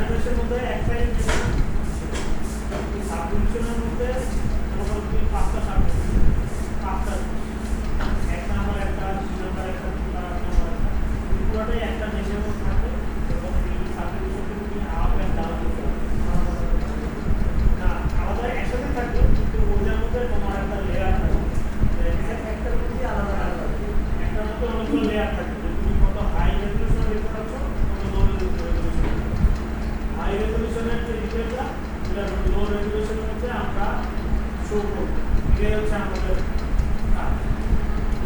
মেশের মধ্যে একটাই সাবডিভিশনের মধ্যে মোটামুটি 5টা সাবডিভিশন, 5টা 1 নাম্বার একটা, 2 নাম্বার একটা, 3 নাম্বার একটা, পুরোটাই একটা মেশের মধ্যে থাকে এবং এই সাবডিভিশনকে তুমি আপ অ্যান্ড ডাউন করতে পারো। না আলাদা একসাথে থাকবে কিন্তু ওটার মধ্যে তোমার একটা লেয়ার থাকবে, একটার মধ্যে আলাদা আলাদা একটার মধ্যে অনেকগুলো লেয়ার থাকবে। তুমি কত হাই রেজলিউশন দেখতে পাচ্ছ, কত লো রেজলিউশন। হাই রেজলিউশনের যে ডিটেইলটা এটা লো রেজলিউশনের মধ্যে আমরা শো করব। এটাই হচ্ছে আমাদের কাজ,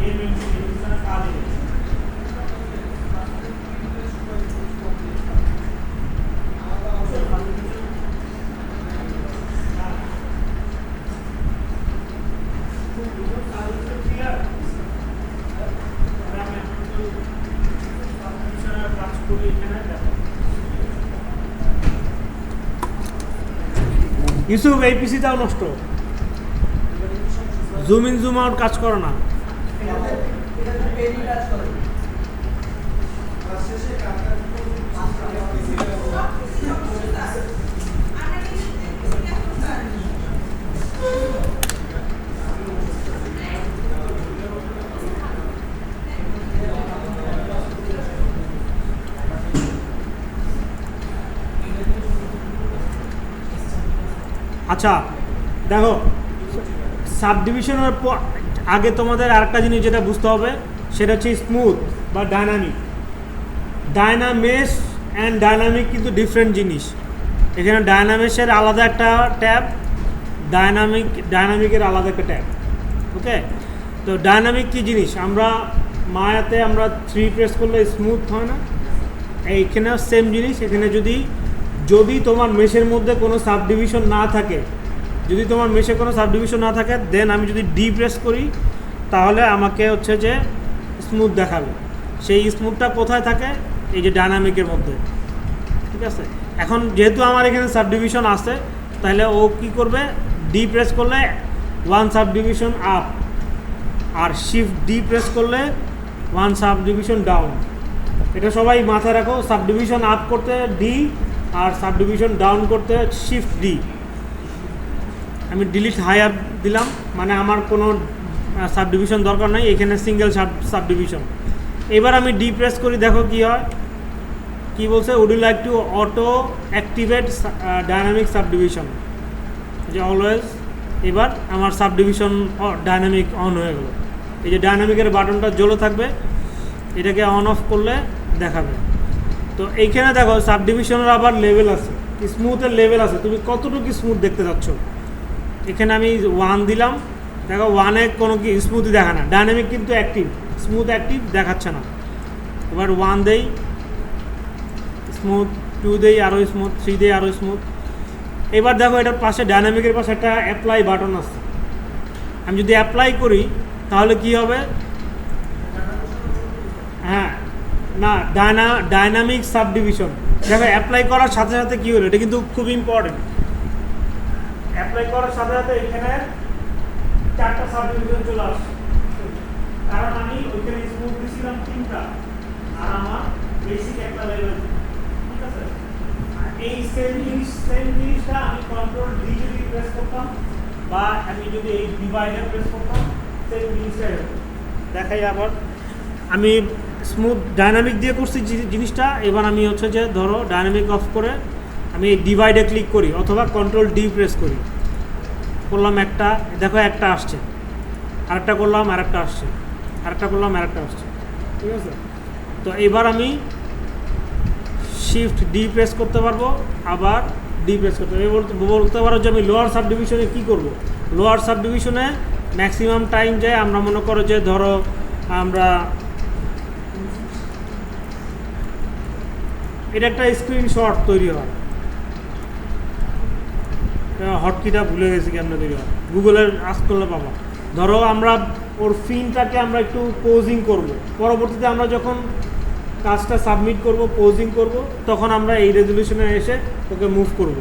এই রেজলিউশনের কাজ। ইউসুফ এই পিসিটাও নষ্ট, জুম ইন জুম আউট কাজ করো না। আচ্ছা দেখো, সাবডিভিশনের আগে তোমাদের আরেকটা জিনিস যেটা বুঝতে হবে সেটা হচ্ছে স্মুথ বা ডাইনামিক। ডাইনামেশ অ্যান্ড ডাইনামিক কিন্তু ডিফারেন্ট জিনিস। এখানে ডাইনামেশের আলাদা একটা ট্যাব, ডাইনামিকের আলাদা একটা ট্যাব। ওকে, তো ডাইনামিক কী জিনিস, আমরা মায়াতে আমরা 3 প্রেস করলে স্মুথ হয় না, এইখানেও সেম জিনিস। এখানে যদি তোমার মেশের মধ্যে কোনো সাবডিভিশন না থাকে, দেন আমি যদি ডি প্রেস করি তাহলে আমাকে হচ্ছে যে স্মুথ দেখাবে। সেই স্মুথটা কোথায় থাকে, এই যে ডাইনামিকের মধ্যে। ঠিক আছে, এখন যেহেতু আমার এখানে সাবডিভিশন আছে তাহলে ও কি করবে, ডি প্রেস করলে 1 সাবডিভিশন আপ, আর শিফট ডি প্রেস করলে 1 সাবডিভিশন ডাউন। এটা সবাই মাথায় রাখো, সাবডিভিশন আপ করতে ডি আর সাবডিভিশন ডাউন করতে শিফট ডি। আমি ডিলিট হায়ার দিলাম, মানে আমার কোনো সাবডিভিশন দরকার নাই, এখানে সিঙ্গেল সাবডিভিশন। এবার আমি ডি প্রেস করি, দেখো কি হয়, কি বলছে, would you like to auto activate dynamic subdivision, যে অলওয়েজ। এবার আমার সাবডিভিশন ডাইনামিক অন হয়ে গেল। এই যে ডাইনামিকের বাটনটা জ্বলে থাকবে, এটাকে অন অফ করলে দেখাবে। তো এইখানে দেখো সাবডিভিশনের আবার লেভেল আছে, স্মুথের লেভেল আছে, তুমি কতটুকু স্মুথ দেখতে চাচ্ছ। এখানে আমি 1 দিলাম, দেখো 1-এ কোনো কি স্মুথই দেখা না, ডাইনামিক কিন্তু অ্যাক্টিভ, স্মুথ অ্যাক্টিভ দেখাচ্ছে না। এবার 1 দেই স্মুথ, 2 দেই আরও স্মুথ, 3 দেই আরও স্মুথ। এবার দেখো এটার পাশে ডাইনামিকের পাশে একটা অ্যাপ্লাই বাটন আছে, আমি যদি অ্যাপ্লাই করি তাহলে কি হবে, হ্যাঁ না ডাইনামিক সাবডিভিশন। দেখো অ্যাপ্লাই করার সাথে সাথে কী হলো, এটা কিন্তু খুব ইম্পর্টেন্ট। অ্যাপ্লাই করার সাথে সাথে এখানে 4টা সাবডিভিশন চলে আসছে, কারণ আমি ওইখানে স্মুথ দিয়েছিলাম 3টা, আর আমার বেসিক একটা লেভেল। ঠিক আছে, এই সেম জিনিসটা আমি কন্ট্রোল ডি যদি প্রেস করতাম বা আমি যদি এই ডিভাইডার প্রেস করতাম, সেম জিনিসটাই হতো। দেখাই আবার, আমি স্মুথ ডাইনামিক দিয়ে করছি জিনিসটা। এবার আমি হচ্ছে যে ধরো ডাইনামিক অফ করে আমি এই ডিভাইডে ক্লিক করি অথবা কন্ট্রোল ডি প্রেস করলাম, একটা দেখো একটা আসছে, আরেকটা করলাম আরেকটা আসছে, আরেকটা করলাম আরেকটা আসছে। ঠিক আছে, তো এবার আমি শিফট ডি প্রেস করতে পারবো, আবার ডি প্রেস করতে পারবো। বলতে পারো যে আমি লোয়ার সাবডিভিশনে কী করব, লোয়ার সাবডিভিশনে ম্যাক্সিমাম টাইম যায়, আমরা মনে করো যে ধরো আমরা এটা একটা স্ক্রিনশট তৈরি হয়, হটকিটা ভুলে গেছি কেমন তৈরি হয়, গুগলের আস্ক করলে পাবা। ধরো আমরা ওর ফিনটাকে আমরা একটু পোজিং করব, পরবর্তীতে আমরা যখন কাজটা সাবমিট করব, পোজিং করব, তখন আমরা এই রেজলিউশনে এসে ওকে মুভ করব।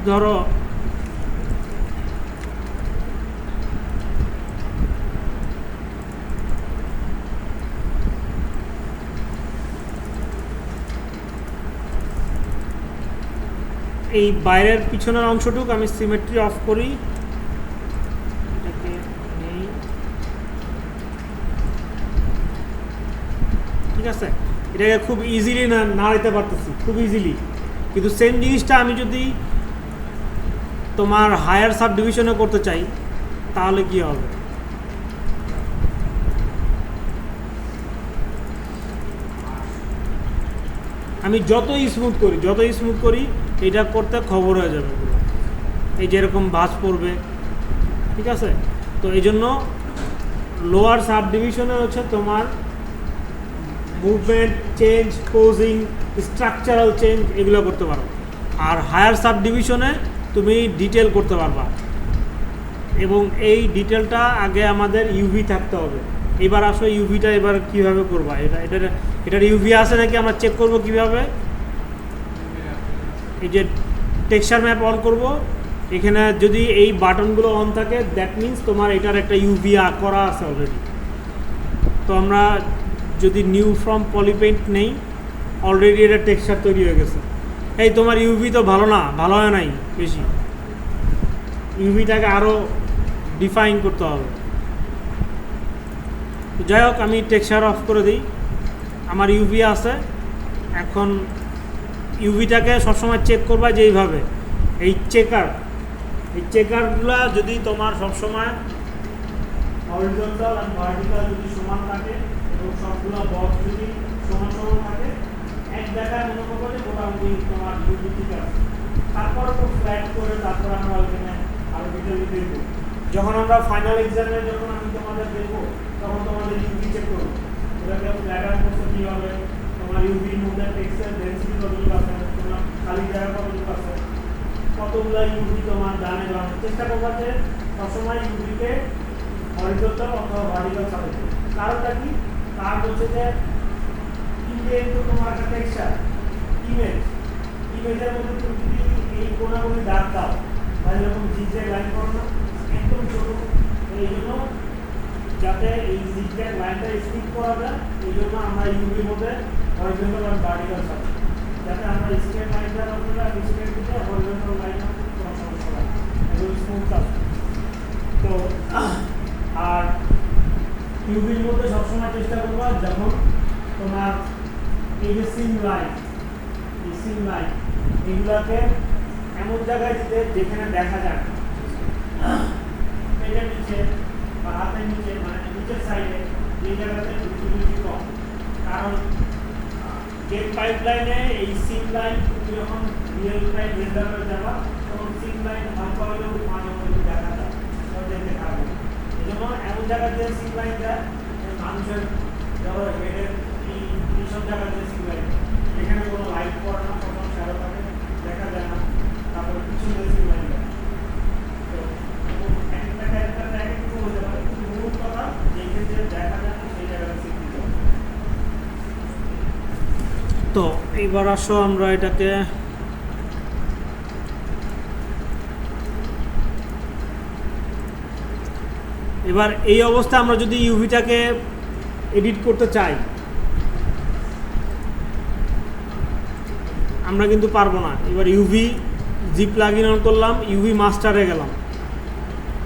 ধরো এই বাইরের পিছনের অংশটুকু আমি সিমেট্রি অফ করি, এটাকে নেই, ঠিক আছে। এটাকে খুব ইজিলি নাড়াইতে পারতেছি, খুব ইজিলি। কিন্তু সেম জিনিসটা আমি যদি তোমার হায়ার সাব ডিভিশনে করতে চাই তাহলে কি হবে? আমি যতই স্মুথ করি এটা করতে খবর হয়ে যাবে পুরো, এই যেরকম ভাঁজ পড়বে, ঠিক আছে। তো এই জন্য লোয়ার সাব ডিভিশনে হচ্ছে তোমার movement change, posing, structural change এগুলো করতে পারো। আর হায়ার সাব ডিভিশনে তুমি ডিটেল করতে পারবা, এবং এই ডিটেলটা আগে আমাদের ইউভি থাকতে হবে। এবার আসো ইউভিটা এবার কীভাবে করবা, এটার ইউভি আছে নাকি আমরা চেক করব কিভাবে। এই যে টেক্সচার ম্যাপ অন করব, এখানে যদি এই বাটনগুলো অন থাকে দ্যাট মিন্স তোমার এটার একটা ইউভি করা আছে অলরেডি। তো আমরা যদি নিউ ফ্রম পলিপেইন্ট নেই, অলরেডি এটা টেক্সচার তৈরি হয়ে গেছে। এই তোমার ইউভি তো ভালো হয় নাই বেশি, ইউভিটাকে আরও ডিফাইন করতে হবে। যাই হোক, আমি টেক্সচার অফ করে দিই, আমার ইউভি আছে। এখন ইউভিটাকে সবসময় চেক করবা যে এইভাবে, এই চেকারগুলো যদি তোমার সবসময় হরিজন্টাল আর ভার্টিক্যাল যদি সমান থাকে এবং সবগুলো বক্স যদি সমান থাকে, এক জায়গায় মনে করবো যে মোটামুটি তোমার ইউভি ঠিক আছে। তারপর একটু ফ্ল্যাট করে তারপর আমরা ওইখানে আরও ডিটেল দেখবো। যখন আমরা ফাইনাল এক্সামে যখন আমি তোমাদের দেখবো তখন তোমাদের ইউভি চেক করবো, ওটাকে ফ্ল্যাটার করতে কীভাবে, তোমার ইউভির মধ্যে টেক্সচার ডেন্সিটি কতটুকু আছে, তোমার খালি জায়গা কতটুকু আছে, কতগুলো ইউভি তোমার ডানে বামে। চেষ্টা করবা যে সবসময় ইউভিকে হরিজন্টাল অথবা ভার্টিক্যাল সাথে। কারণটা কি? কারণ হচ্ছে যে কিন্তু তোমার একটা টেক্সচার ইমেজের মধ্যে তুমি যদি এই কোনাগুলি দাগ দাও বা এরকম জিগজ্যাগ লাইন করো না, একদম ছোট, এই জন্য যাতে এই জিগজ্যাগ লাইনটা স্কিপ করা যায়, এই জন্য আমরা ইউভির মধ্যে হরিজন্টাল আর ভার্টিক্যাল সাথে, যাতে আমরা স্ট্রেট লাইনটা আমরা স্ট্রেট দিতে হরিজন্টাল লাইন কোনো সমস্যা হয় এবং স্মুথ আসে। তো আর ইউভির মধ্যে সবসময় চেষ্টা করবা যখন তোমার এই যে সিম লাইন এগুলাকে এমন জায়গায় দিতে যেখানে দেখা যায় পেটের নিচে বা হাতের নিচে, মানে নিচের সাইডে, যে জায়গাতে ভিজিবিলিটি কম। কারণ গেট পাইপ লাইনে এই সিম লাইন তুমি যখন রিয়েল টাইম রেন্ডারে যাবা তখন সিম লাইন হালকা হলেও মাঝে মধ্যে দেখা যায়, দেখতে খারাপ। এই জন্য এমন জায়গা দিয়ে সিম লাইন যায় মানুষের ধরো হেডের এইসব জায়গা দিয়ে সিম লাইন, এখানে কোনো লাইট পড়ে না, কোনো শ্যাডো থাকে, দেখা যায় না, তারপরে পিছনে সিম লাইন যায়। তো একটা এক একটু হতে পারে, কিন্তু মূল কথা যেখানে যে দেখা যায় না সেই জায়গায় সিম দিতে হবে। তো এইবার আসো আমরা এটাকে এবার এই অবস্থা আমরা যদি ইউভিটাকে এডিট করতে চাই আমরা কিন্তু পারবো না। এবার UV G plug in on করলাম, ইউভি মাস্টারে গেলাম,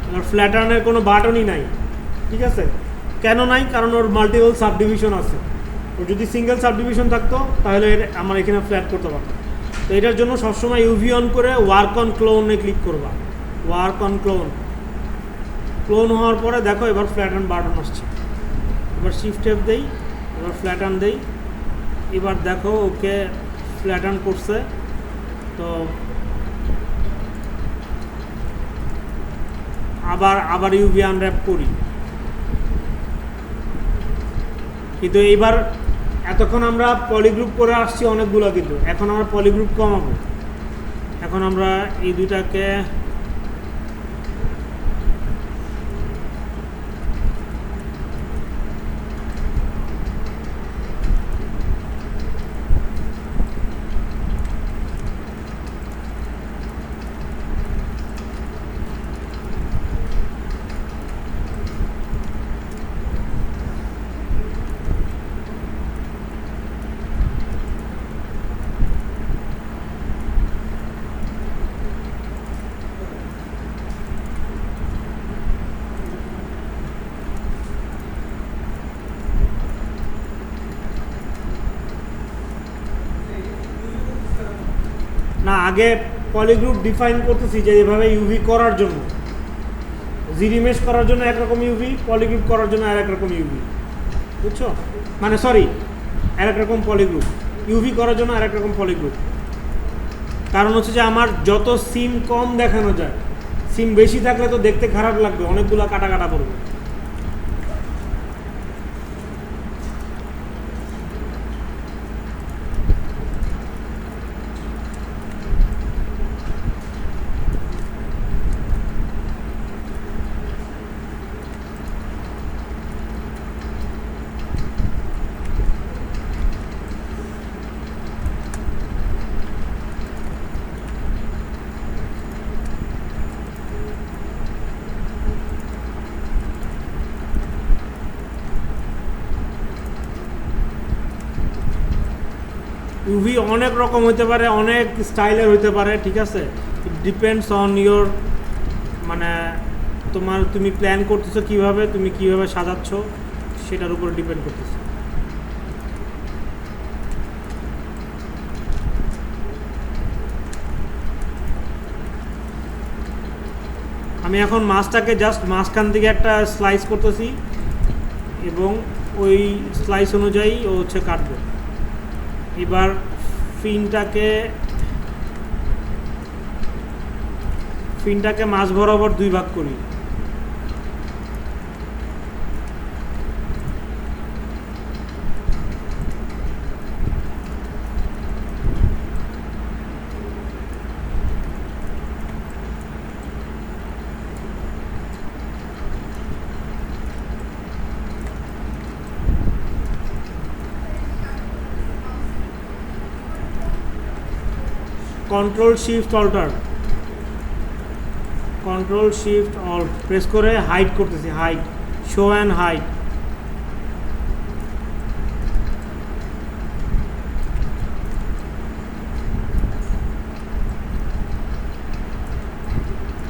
এবার ফ্ল্যাটার্নের কোনো বাটনই নাই, ঠিক আছে। কেন নাই? কারণ ওর মাল্টিপল সাব ডিভিশন আছে। ওর যদি সিঙ্গেল সাব ডিভিশন থাকতো তাহলে আমার এখানে ফ্ল্যাট করতে পারতাম। তো এটার জন্য সবসময় ইউভি অন করে ওয়ার্ক অন ক্লোনে ক্লিক করবা, ওয়ার্ক অন ক্লোন হওয়ার পরে দেখো এবার ফ্ল্যাটার্ন বাটন আসছে। এবার শিফট এফ দেই, এবার ফ্ল্যাটার্ন দেই, এবার দেখো ওকে ফ্ল্যাটার্ন করছে। তো আবার ইউভি আনর্যাপ করি, কিন্তু এইবার এতক্ষণ আমরা পলিগ্রুপ করে আসছি অনেকগুলো, কিন্তু এখন আমরা পলিগ্রুপ কমাবো। এখন আমরা এই দুটাকে না, আগে পলিগ্রুপ ডিফাইন করতেছি যে এভাবে ইউভি করার জন্য, জিডি মেশ করার জন্য একরকম ইউভি, পলিগ্রুপ করার জন্য আরেক রকম ইউভি, বুঝছো? মানে সরি, আরেক রকম পলিগ্রুপ, ইউভি করার জন্য আরেক রকম পলিগ্রুপ। কারণ হচ্ছে যে আমার যত সিম কম দেখানো যায়, সিম বেশি থাকলে তো দেখতে খারাপ লাগবে, অনেকগুলো কাটা কাটা পড়বে। ইউভি অনেক রকম হইতে পারে, অনেক স্টাইলের হইতে পারে, ঠিক আছে? ইট ডিপেন্ডস অন ইয়োর, মানে তুমি প্ল্যান করতেছো কীভাবে, তুমি কীভাবে সাজাচ্ছ, সেটার উপর ডিপেন্ড করতেছে। আমি এখন মাছটাকে জাস্ট মাঝখান থেকে একটা স্লাইস করতেছি এবং ওই স্লাইস অনুযায়ী ও হচ্ছে কাটবে। এবার ফিনটাকে মাছ বরাবর 2 ভাগ করি। কন্ট্রোল শিফট অল্ট প্রেস করে হাইড করতেছি, হাইড, শো অ্যান্ড হাইড।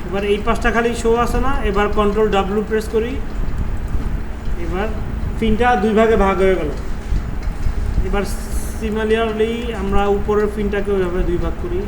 এবার এই পাশটা খালি শো আছে না, এবার কন্ট্রোল ডাব্লিউ প্রেস করি, এবার ফিনটা 2 ভাগে ভাগ হয়ে গেল। এবার সিমিলারলি আমরা উপরের ফিনটাকে ওইভাবে 2 ভাগ করি।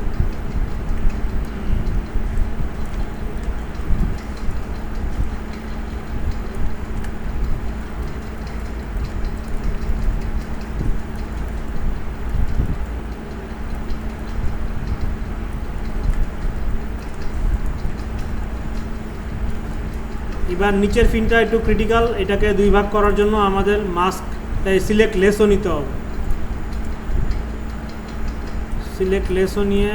এবার নিচের ফিনটা একটু ক্রিটিক্যাল, এটাকে 2 ভাগ করার জন্য আমাদের মাস্ক সিলেক্ট লেসও নিতে হবে। সিলেক্ট লেসও নিয়ে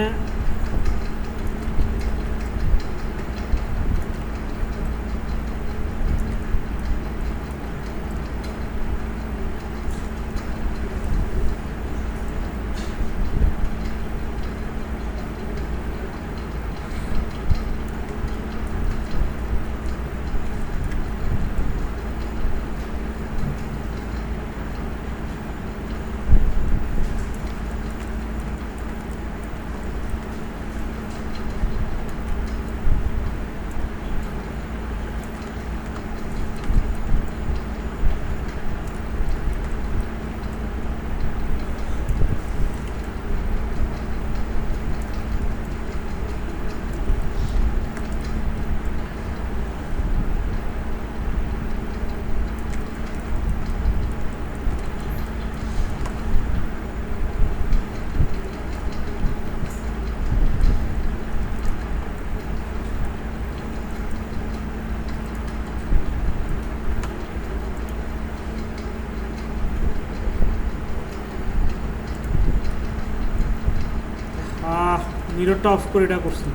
মিররটা অফ করে এটা করছি।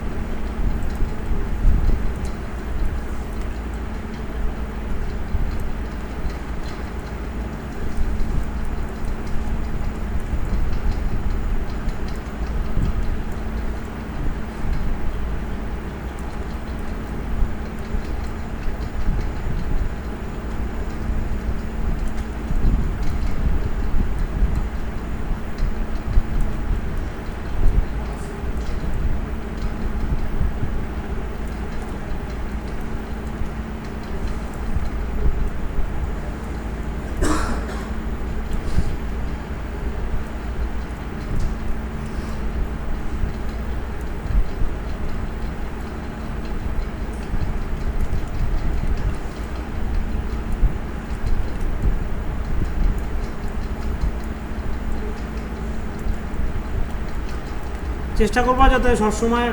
চেষ্টা করবা যাতে সবসময়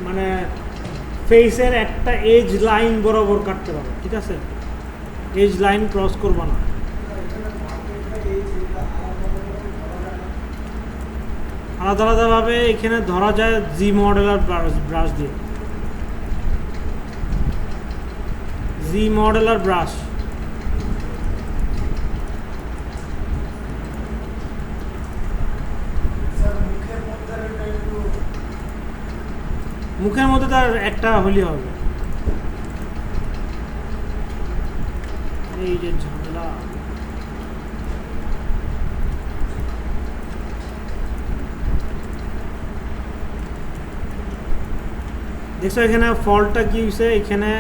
মানে ফেসের একটা এজ লাইন বরাবর কাটতে পারো, ঠিক আছে? এজ লাইন ক্রস করবা না। আলাদা আলাদাভাবে এখানে ধরা যায় জি মডেলার ব্রাশ দিয়ে, জি মডেলার ব্রাশ। মুখের মধ্যে তার একটা হলি হবে। এই যে ঝামেলা, দেখছো এখানে ফল্টটা কি হয়েছে? এখানে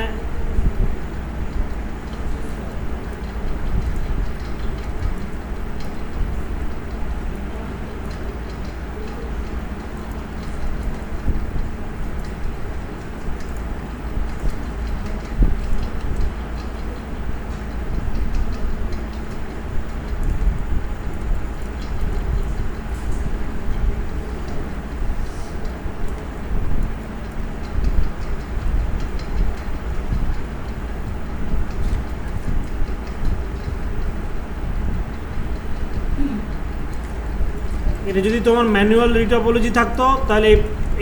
এটা যদি তোমার ম্যানুয়াল রিটপোলজি থাকতো তাহলে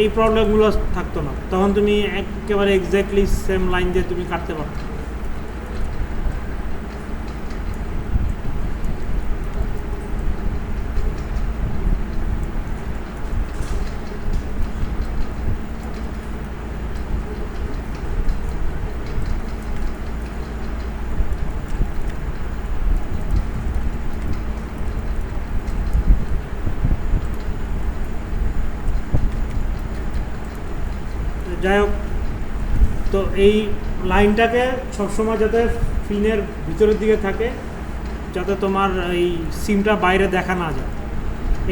এই প্রবলেমগুলো থাকতো না, তখন তুমি একেবারে এক্স্যাক্টলি সেম লাইন দিয়ে তুমি কাটতে পারতো। যাই হোক, তো এই লাইনটাকে সবসময় যাতে ফিনের ভিতরের দিকে থাকে, যাতে তোমার এই সিমটা বাইরে দেখা না যায়,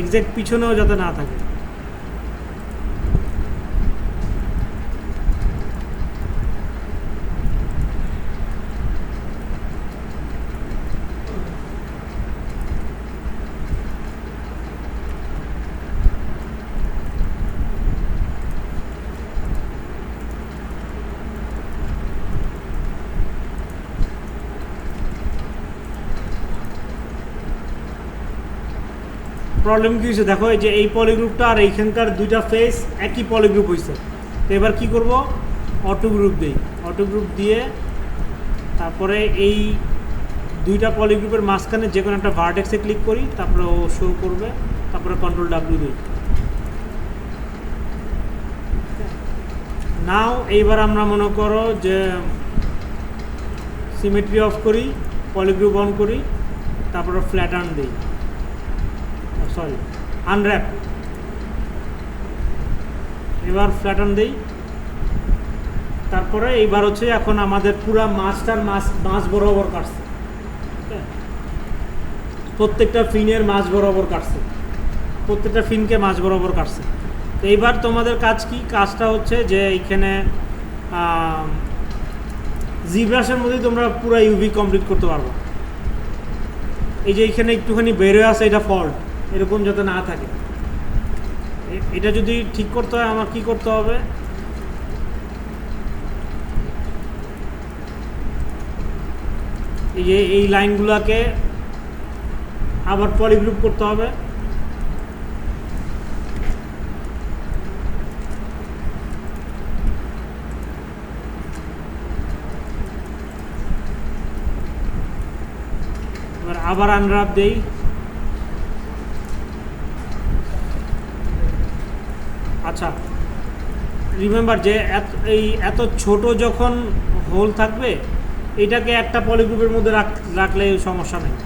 এক্স্যাক্ট পিছনেও যাতে না থাকে। প্রবলেম কী হয়েছে দেখো, এই যে এই পলিগ্রুপটা আর এইখানকার দুইটা ফেস একই পলিগ্রুপ হয়েছে। তো এবার কী করব, অটো গ্রুপ দিই। অটো গ্রুপ দিয়ে তারপরে এই দুইটা পলিগ্রুপের মাঝখানে যে কোনো একটা ভার্টেক্সে ক্লিক করি, তারপরে ও শো করবে, তারপরে কন্ট্রোল ডাব্লিউ দিই। নাও এইবার আমরা মনে করো যে সিমেট্রি অফ করি, পলিগ্রুপ অন করি, তারপরে ফ্ল্যাটার্ন দিই, সরি আনর্যাপ। এবার ফ্ল্যাটার্ন দিই, তারপরে এইবার হচ্ছে এখন আমাদের পুরা মাছটার মাছ বরাবর কাটছে, প্রত্যেকটা ফিনের মাছ বরাবর কাটছে, প্রত্যেকটা ফিনকে মাছ বরাবর কাটছে। তো এইবার তোমাদের কাজ কি? কাজটা হচ্ছে যে এইখানে জি ব্রাশের মধ্যেই তোমরা পুরো ইউভি কমপ্লিট করতে পারবো। এই যে এইখানে একটুখানি বেরোয় আছে, এটা ফল্ট, এরকম যাতে না থাকে। এটা যদি ঠিক করতে হয় আমার কি করতে হবে, এই যে এই লাইনগুলোকে আবার পলিগ্রুপ করতে হবে। এবার আবার আনর্যাপ দেই। আচ্ছা, রিমেম্বার যে এত ছোট যখন হোল থাকবে, এটাকে একটা পলিগ্রুপের মধ্যে রাখলে সমস্যা নেই।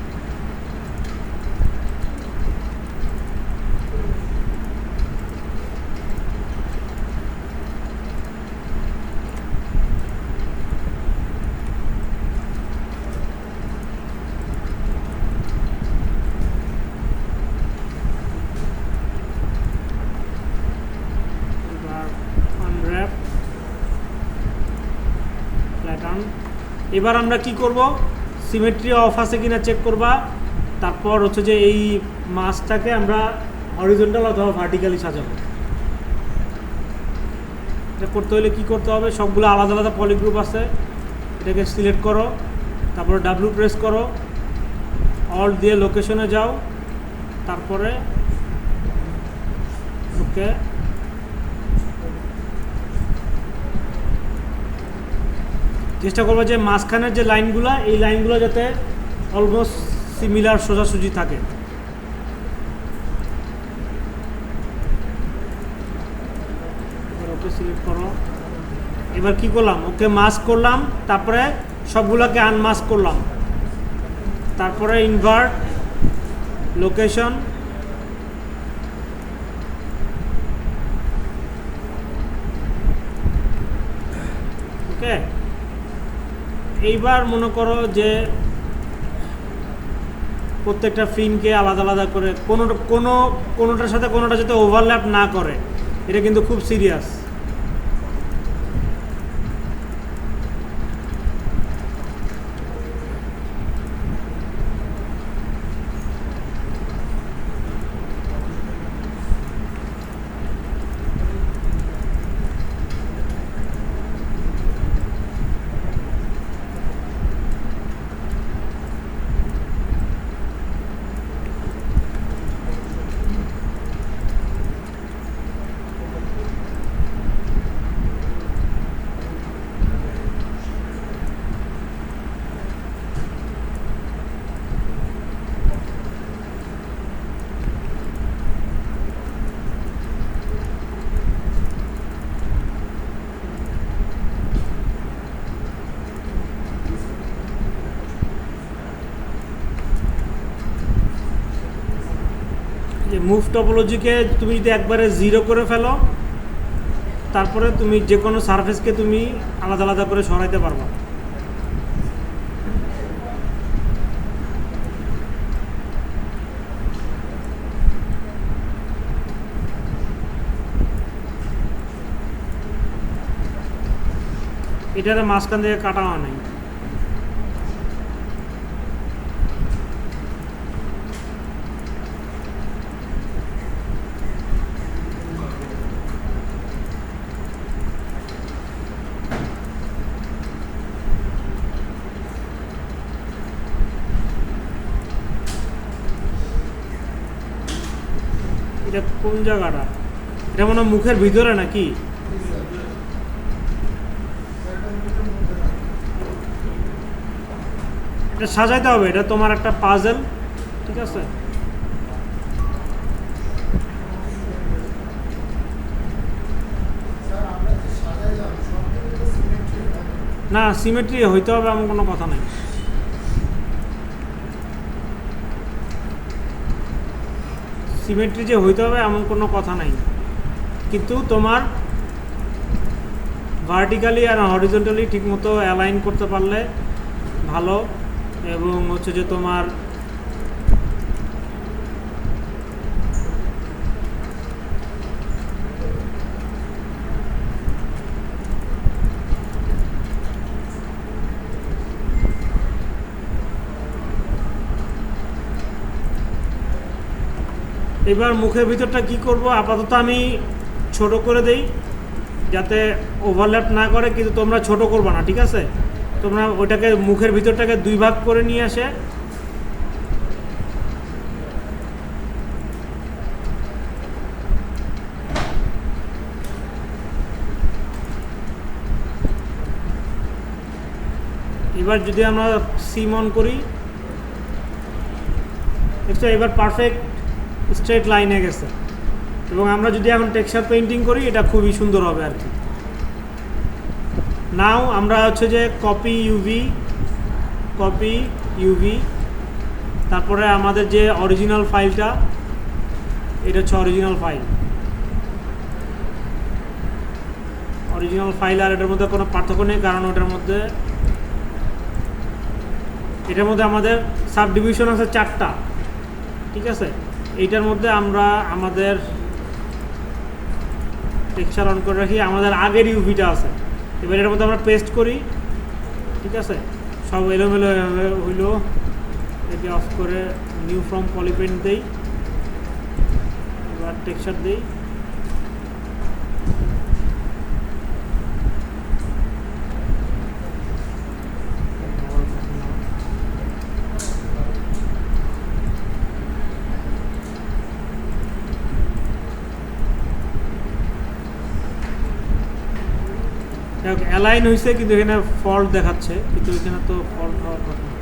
এবার আমরা কি করব, সিমেট্রি অফ আছে কিনা চেক করবা। তারপর হচ্ছে যে এই মাছটাকে আমরা হরিজন্টাল অথবা ভার্টিক্যালি সাজাবো। এটা করতে হলে কী করতে হবে, সবগুলো আলাদা আলাদা পলিগ্রুপ আছে, এটাকে সিলেক্ট করো, তারপরে ডাব্লিউ প্রেস করো, অল দিয়ে লোকেশনে যাও, তারপরে ওকে চেষ্টা করবো যে মাঝখানের যে লাইনগুলো, এই লাইনগুলো যাতে অলমোস্ট সিমিলার সোজাসুজি থাকে। ওকে সিলেক্ট করো। এবার কি করলাম, ওকে মাস্ক করলাম, তারপরে সবগুলোকে আনমাস্ক করলাম, তারপরে ইনভার্ট লোকেশন, ওকে। এইবার মনে করো যে প্রত্যেকটা ফিনকে আলাদা আলাদা করে কোনোটার সাথে কোনোটা যাতে ওভারল্যাপ না করে, এটা কিন্তু খুব সিরিয়াস। যে মুভ টপোলজিকে তুমি যদি একবারে 0 করে ফেলো, তারপরে তুমি যে কোনো সারফেসকে তুমি আলাদা আলাদা করে সরাইতে পারবা। এটারে মাঝখান থেকে কাটা হয় নাই। এটা কোন জায়গাটা? এটা মনে হয় মুখের ভিতরে নাকি? এটা সাজাইতে হবে, এটা তোমার একটা পাজল, ঠিক আছে? না, সিমেট্রি হইতে হবে এমন কোনো কথা নাই। সিমেট্রি যে হইতে হবে এমন কোনো কথা নাই, কিন্তু তোমার ভার্টিক্যালি আর হরিজন্টালি ঠিকমতো অ্যালাইন করতে পারলে ভালো। এবং হচ্ছে যে তোমার এবার মুখের ভিতরটা কি করব, আপাতত আমি ছোট করে দেই যাতে ওভারল্যাপ না করে, কিন্তু তোমরা ছোট করবা না, ঠিক আছে? তোমরা ওইটাকে মুখের ভিতরটাকে 2 ভাগ করে নিয়ে আসে এবার যদি আমরা সিম অন করি, দেখছো এবার পারফেক্ট স্ট্রেট লাইনে গেছে। এবং আমরা যদি এখন টেক্সচার পেইন্টিং করি, এটা খুবই সুন্দর হবে আর কি। নাও আমরা হচ্ছে যে কপি ইউভি, তারপরে আমাদের যে অরিজিনাল ফাইলটা, এটা হচ্ছে অরিজিনাল ফাইল। আর এটার মধ্যে কোনো পার্থক্য নেই, কারণ এটার মধ্যে আমাদের সাব ডিভিশন আছে 4টা, ঠিক আছে? এইটার মধ্যে আমরা আমাদের টেক্সচার অন করে রাখি, আমাদের আগের ইউভিটা আছে। এবার এর মধ্যে আমরা পেস্ট করি, ঠিক আছে? সব এলোমেলো হইলো, এটি অফ করে নিউ ফ্রম পলিপেন্ট দেই, এবার টেক্সচার দিই, অ্যালাইন হয়েছে কিন্তু এখানে ফল্ট দেখাচ্ছে, কিন্তু এখানে তো ফল্ট হওয়ার কথা না।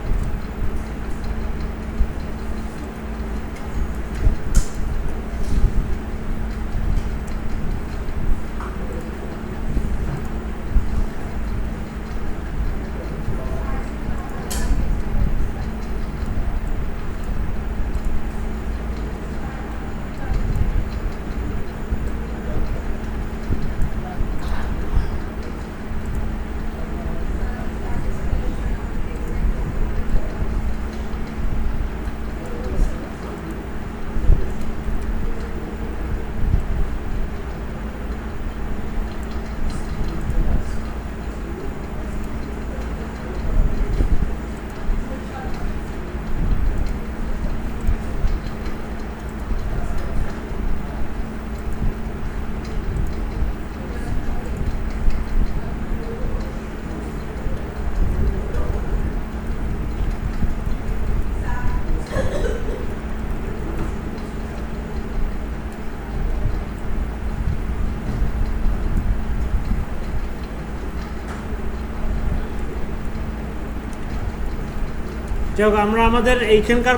যাই হোক, আমরা আমাদের এইখানকার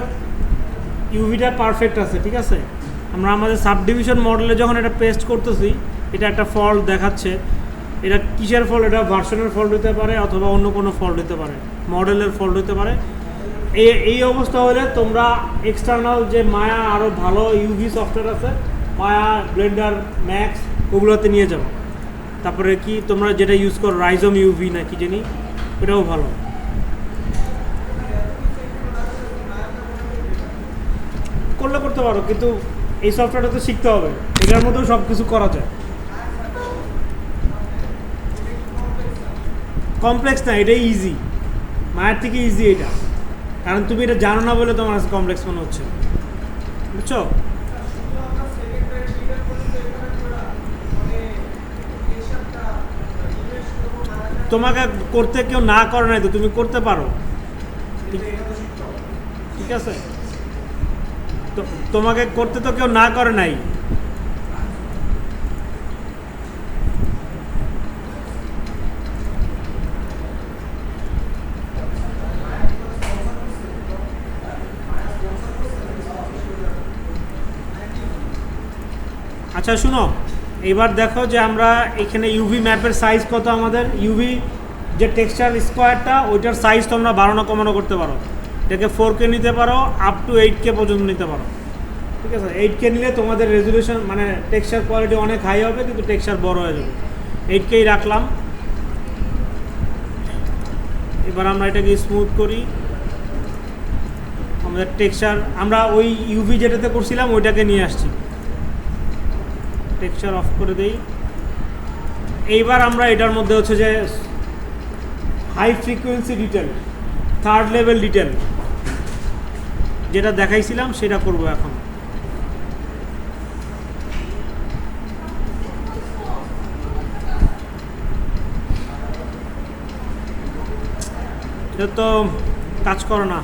ইউভিটা পারফেক্ট আছে, ঠিক আছে। আমরা আমাদের সাব ডিভিশন মডেলে যখন এটা পেস্ট করতেছি, এটা একটা ফল্ট দেখাচ্ছে। এটা কিসের ফল্ট? এটা ভার্সনের ফল্ট হতে পারে অথবা অন্য কোনো ফল্ট হতে পারে, মডেলের ফল্ট হতে পারে। এই অবস্থা হলে তোমরা এক্সটার্নাল যে মায়া আরও ভালো ইউভি সফটওয়্যার আছে, মায়া, ব্লেন্ডার, ম্যাক্স, ওগুলোতে নিয়ে যাও। তারপরে কি তোমরা যেটা ইউজ করো, রাইজম ইউভি না কি জানি, ওটাও ভালো। করলে করতে পারো, কিন্তু এই সফটওয়্যারটা তো শিখতে হবে। এটার মধ্যেও সব কিছু করা যায়। কমপ্লেক্স না, এটাই ইজি, মায়ের থেকে ইজি এটা। কারণ তুমি এটা জানো না বলে তোমার কাছে কমপ্লেক্স মনে হচ্ছে, বুঝছো? তোমাকে করতে কেউ না করে নাই তো, তুমি করতে পারো, ঠিক আছে। তো তোমাকে করতে তো কেউ না করে নাই। আচ্ছা শুনো, এবার দেখো যে আমরা এখানে ইউভি ম্যাপের সাইজ কত। আমাদের ইউভি যে টেক্সচার স্কোয়ারটা, ওইটার সাইজ তোমরা বাড়ানো কমানো করতে পারো। এটাকে 4K নিতে পারো, আপ টু 8K পর্যন্ত নিতে পারো, ঠিক আছে। 8K নিলে তোমাদের রেজুলেশন মানে টেক্সচার কোয়ালিটি অনেক হাই হবে, কিন্তু টেক্সচার বড় হয়ে যাবে। 8Kই রাখলাম। এবার আমরা এটাকে স্মুথ করি। আমাদের টেক্সচার আমরা ওই ইউভি যেটাতে করছিলাম ওইটাকে নিয়ে আসছি। টেক্সচার অফ করে দেই। এইবার আমরা এটার মধ্যে হচ্ছে যে high frequency detail, third level detail যেটা দেখাইছিলাম সেটা করব এখন। এটা তো কাজ করে না।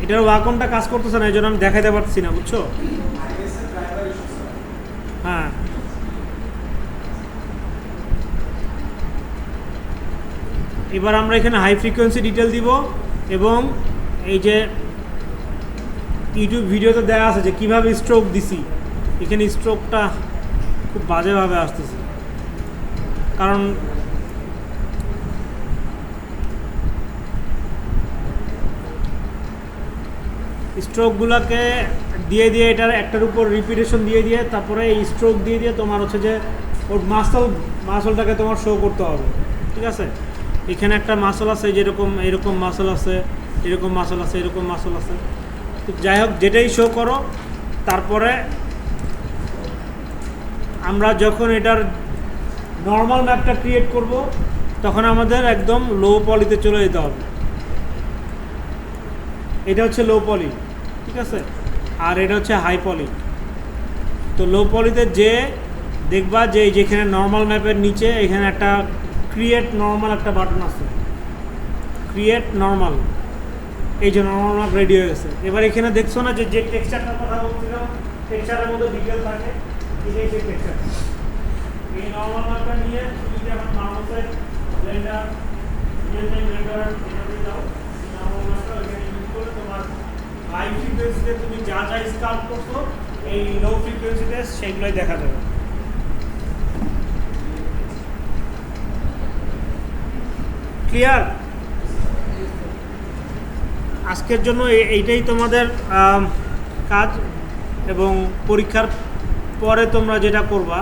এটার ওয়াকনটা কাজ করতেছে না, এই জন্য আমি দেখাইতে পারছি না, বুঝছো? হ্যাঁ, এবার আমরা এখানে হাই ফ্রিকোয়েন্সি ডিটেল দিব, এবং এই যে ইউটিউব ভিডিওতে দেওয়া আছে যে কীভাবে স্ট্রোক দিছি, এখানে স্ট্রোকটা খুব বাজেভাবে আসতেছে। কারণ স্ট্রোকগুলোকে দিয়ে এটার একটার উপর রিপিটেশন দিয়ে তারপরে এই স্ট্রোক দিয়ে তোমার হচ্ছে যে ওর মাসলটাকে তোমার শো করতে হবে, ঠিক আছে। এখানে একটা মাসল আছে, যেরকম এরকম মাসল আছে, এরকম মাসল আছে, এরকম মাসল আছে। তো যাই হোক, যেটাই শো করো। তারপরে আমরা যখন এটার নর্মাল ম্যাপটা ক্রিয়েট করব, তখন আমাদের একদম লো পলিতে চলে যেতে হবে। এটা হচ্ছে লো পলি, ঠিক আছে, আর এটা হচ্ছে হাই পলি। তো লো পলিতে যে দেখবা যে যেখানে নর্মাল ম্যাপের নিচে এখানে একটা ক্রিয়েট নর্মাল একটা বাটন আছে, ক্রিয়েট নর্মাল, এই যে নর্মাল ম্যাপ রেডি হয়ে গেছে। এবার এখানে দেখছো না যে টেক্সচারটার কথা বলছিলাম, টেক্সচারের মধ্যে ডিটেল থাকে, এই যে টেক্সচার, এই নর্মাল ম্যাপটা নিয়ে তুমি যখন মাউসের ব্লেন্ডার রিয়েল টাইম ব্লেন্ডার এটাতে যাও, নর্মাল ম্যাপটা এখানে ইউজ করে তোমার হাই ফ্রিকোয়েন্সিতে তুমি যা যা স্কাল্প করছো এই লো ফ্রিকোয়েন্সিতে সেগুলোই দেখা যাবে। ক্লিয়ার? আজকের জন্য এইটাই তোমাদের কাজ, এবং পরীক্ষার পরে তোমরা যেটা করবা